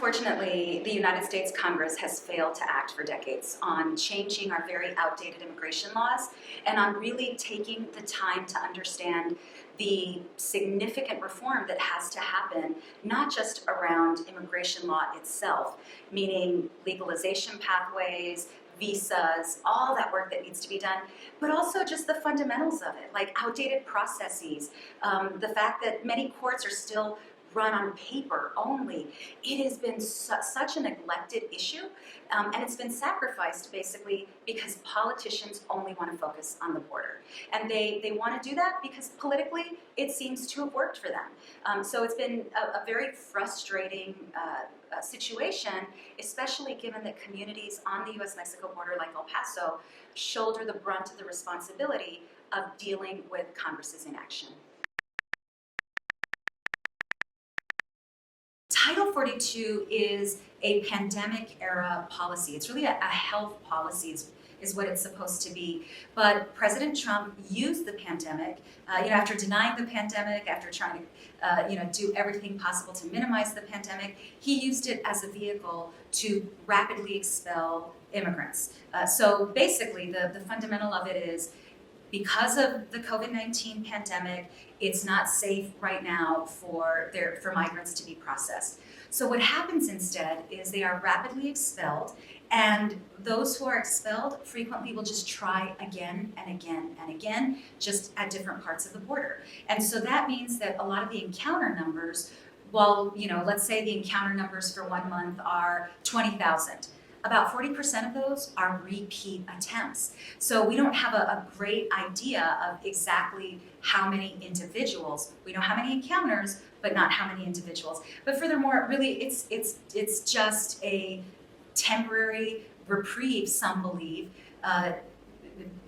Unfortunately, the United States Congress has failed to act for decades on changing our very outdated immigration laws and on really taking the time to understand the significant reform that has to happen, not just around immigration law itself, meaning legalization pathways, visas, all that work that needs to be done, but also just the fundamentals of it, like outdated processes, the fact that many courts are still run on paper only. It has been such a neglected issue, and it's been sacrificed basically because politicians only want to focus on the border. And they want to do that because politically it seems to have worked for them. So it's been a very frustrating situation, especially given that communities on the US-Mexico border like El Paso shoulder the brunt of the responsibility of dealing with Congress's inaction. Title 42 is a pandemic-era policy. It's really a health policy is what it's supposed to be. But President Trump used the pandemic, after denying the pandemic, after trying to do everything possible to minimize the pandemic, he used it as a vehicle to rapidly expel immigrants. So basically, the fundamental of it is, because of the COVID-19 pandemic, it's not safe right now for migrants to be processed. So what happens instead is they are rapidly expelled, and those who are expelled frequently will just try again and again and again, just at different parts of the border. And so that means that a lot of the encounter numbers, while, let's say the encounter numbers for 1 month are 20,000, about 40% of those are repeat attempts. So we don't have a great idea of exactly how many individuals. We know how many encounters, but not how many individuals. But furthermore, really, it's just a temporary reprieve, some believe,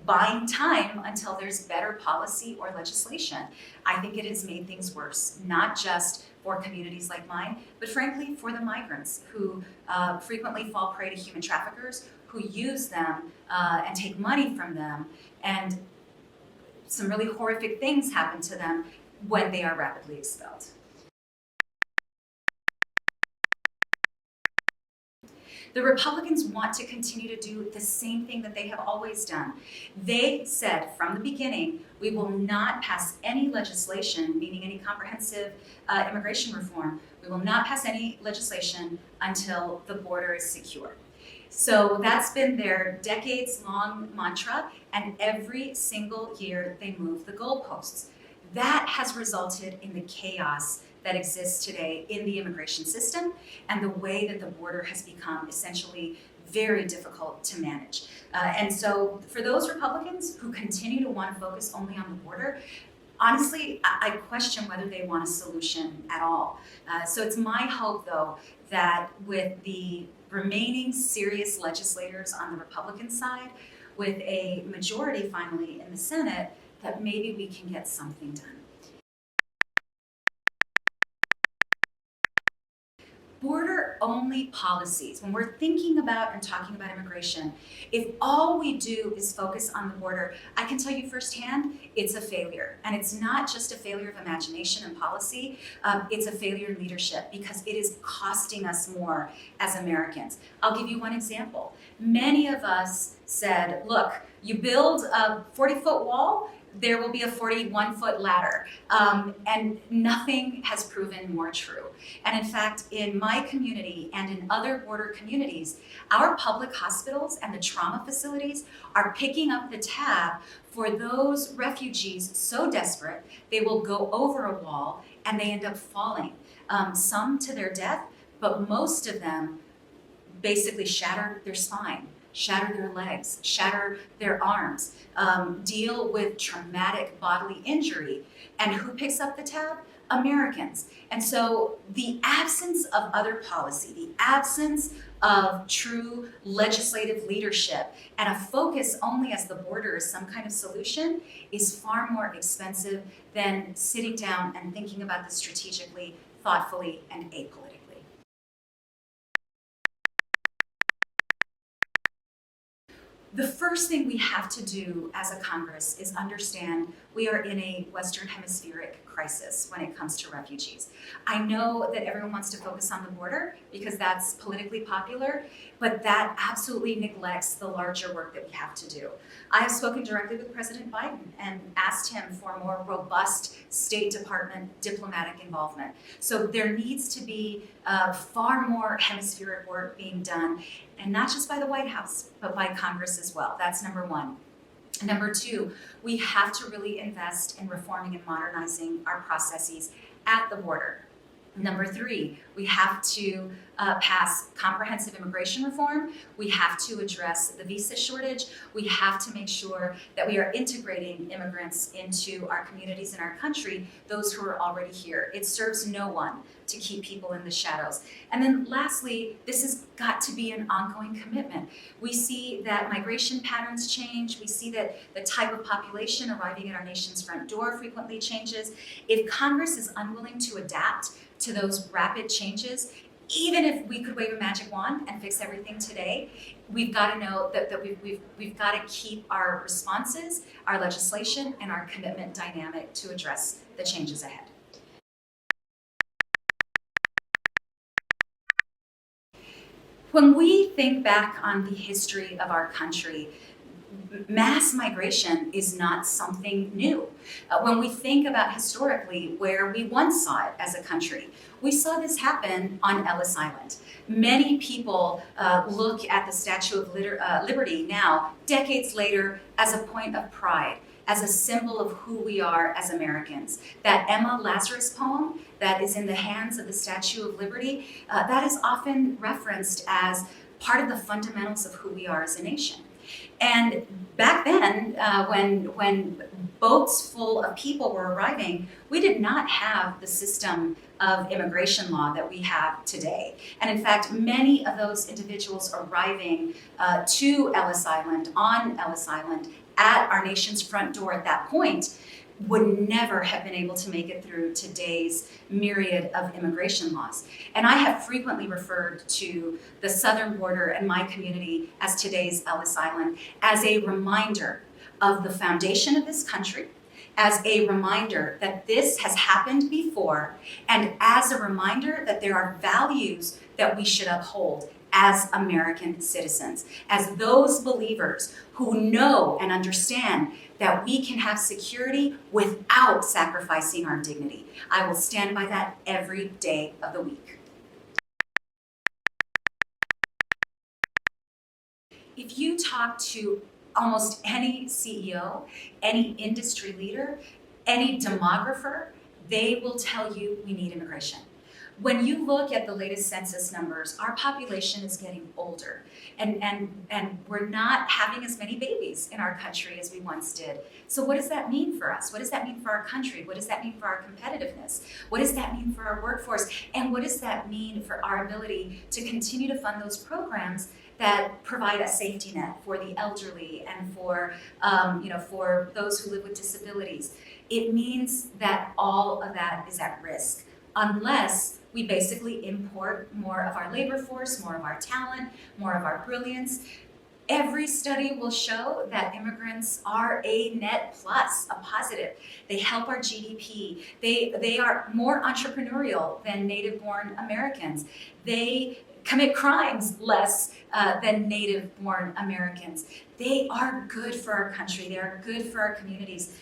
buying time until there's better policy or legislation. I think it has made things worse, not just for communities like mine, but frankly for the migrants who frequently fall prey to human traffickers who use them and take money from them, and some really horrific things happen to them when they are rapidly expelled. The Republicans want to continue to do the same thing that they have always done. They said from the beginning, we will not pass any legislation, meaning any comprehensive immigration reform. We will not pass any legislation until the border is secure. So that's been their decades-long mantra, and every single year they move the goalposts. That has resulted in the chaos that exists today in the immigration system and the way that the border has become essentially very difficult to manage. And so for those Republicans who continue to want to focus only on the border, honestly, I question whether they want a solution at all. So it's my hope, though, that with the remaining serious legislators on the Republican side, with a majority finally in the Senate, that maybe we can get something done. Border-only policies, when we're thinking about and talking about immigration, if all we do is focus on the border, I can tell you firsthand, it's a failure. And it's not just a failure of imagination and policy, it's a failure in leadership because it is costing us more as Americans. I'll give you one example. Many of us said, look, you build a 40-foot wall, there will be a 41-foot ladder. And nothing has proven more true. And in fact, in my community and in other border communities, our public hospitals and the trauma facilities are picking up the tab for those refugees so desperate, they will go over a wall and they end up falling. Some to their death, but most of them basically shatter their spine, shatter their legs, shatter their arms, deal with traumatic bodily injury. And who picks up the tab? Americans. And so the absence of other policy, the absence of true legislative leadership, and a focus only as the border is some kind of solution is far more expensive than sitting down and thinking about this strategically, thoughtfully, and apolitically. The first thing we have to do as a Congress is understand we are in a Western Hemispheric crisis when it comes to refugees. I know that everyone wants to focus on the border because that's politically popular, but that absolutely neglects the larger work that we have to do. I have spoken directly with President Biden and asked him for more robust State Department diplomatic involvement. So there needs to be far more hemispheric work being done, and not just by the White House, but by Congress as well. That's number one. Number two, we have to really invest in reforming and modernizing our processes at the border. Number three, we have to pass comprehensive immigration reform. We have to address the visa shortage. We have to make sure that we are integrating immigrants into our communities in our country, those who are already here. It serves no one to keep people in the shadows. And then lastly, this has got to be an ongoing commitment. We see that migration patterns change. We see that the type of population arriving at our nation's front door frequently changes. If Congress is unwilling to adapt to those rapid changes, even if we could wave a magic wand and fix everything today, we've got to know that we've got to keep our responses, our legislation, and our commitment dynamic to address the changes ahead. When we think back on the history of our country, mass migration is not something new. When we think about historically where we once saw it as a country, we saw this happen on Ellis Island. Many people look at the Statue of Liberty now, decades later, as a point of pride, as a symbol of who we are as Americans. That Emma Lazarus poem that is in the hands of the Statue of Liberty, that is often referenced as part of the fundamentals of who we are as a nation. And back then, when boats full of people were arriving, we did not have the system of immigration law that we have today. And in fact, many of those individuals arriving to Ellis Island, on Ellis Island, at our nation's front door at that point, would never have been able to make it through today's myriad of immigration laws. And I have frequently referred to the southern border and my community as today's Ellis Island as a reminder of the foundation of this country, as a reminder that this has happened before, and as a reminder that there are values that we should uphold as American citizens, as those believers who know and understand that we can have security without sacrificing our dignity. I will stand by that every day of the week. If you talk to almost any CEO, any industry leader, any demographer, they will tell you we need immigration. When you look at the latest census numbers, our population is getting older, and we're not having as many babies in our country as we once did. So what does that mean for us? What does that mean for our country? What does that mean for our competitiveness? What does that mean for our workforce? And what does that mean for our ability to continue to fund those programs that provide a safety net for the elderly and for for those who live with disabilities? It means that all of that is at risk unless we basically import more of our labor force, more of our talent, more of our brilliance. Every study will show that immigrants are a net plus, a positive. They help our GDP. They are more entrepreneurial than native-born Americans. They commit crimes less than native-born Americans. They are good for our country. They are good for our communities.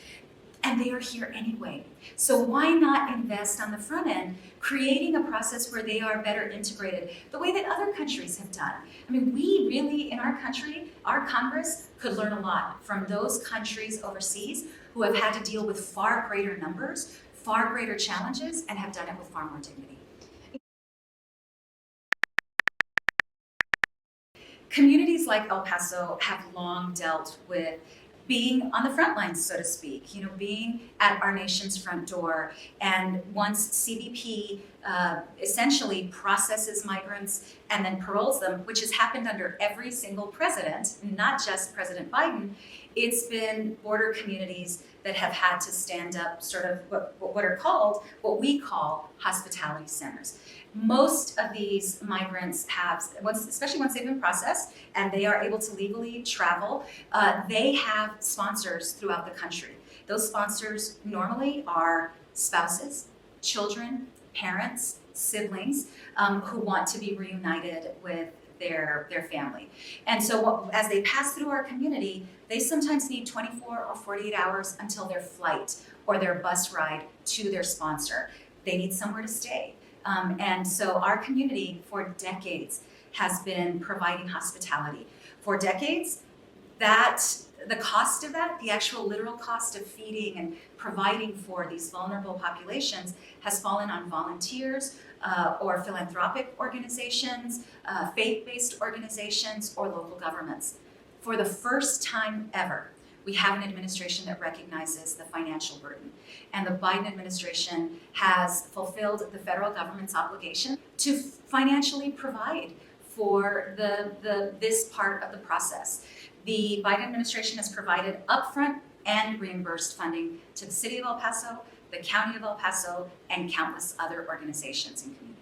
And they are here anyway. So why not invest on the front end, creating a process where they are better integrated, the way that other countries have done? I mean, we really, in our country, our Congress could learn a lot from those countries overseas who have had to deal with far greater numbers, far greater challenges, and have done it with far more dignity. Communities like El Paso have long dealt with being on the front lines, so to speak, being at our nation's front door. And once CBP essentially processes migrants and then paroles them, which has happened under every single president, not just President Biden, it's been border communities that have had to stand up sort of what we call hospitality centers. Most of these migrants have, especially once they've been processed and they are able to legally travel, they have sponsors throughout the country. Those sponsors normally are spouses, children, parents, siblings who want to be reunited with their family. And so as they pass through our community, they sometimes need 24 or 48 hours until their flight or their bus ride to their sponsor. They need somewhere to stay. And so our community for decades has been providing hospitality. For decades, the cost of that, the actual literal cost of feeding and providing for these vulnerable populations has fallen on volunteers or philanthropic organizations, faith-based organizations, or local governments. For the first time ever, we have an administration that recognizes the financial burden. And the Biden administration has fulfilled the federal government's obligation to financially provide for this part of the process. The Biden administration has provided upfront and reimbursed funding to the city of El Paso, the county of El Paso, and countless other organizations and communities.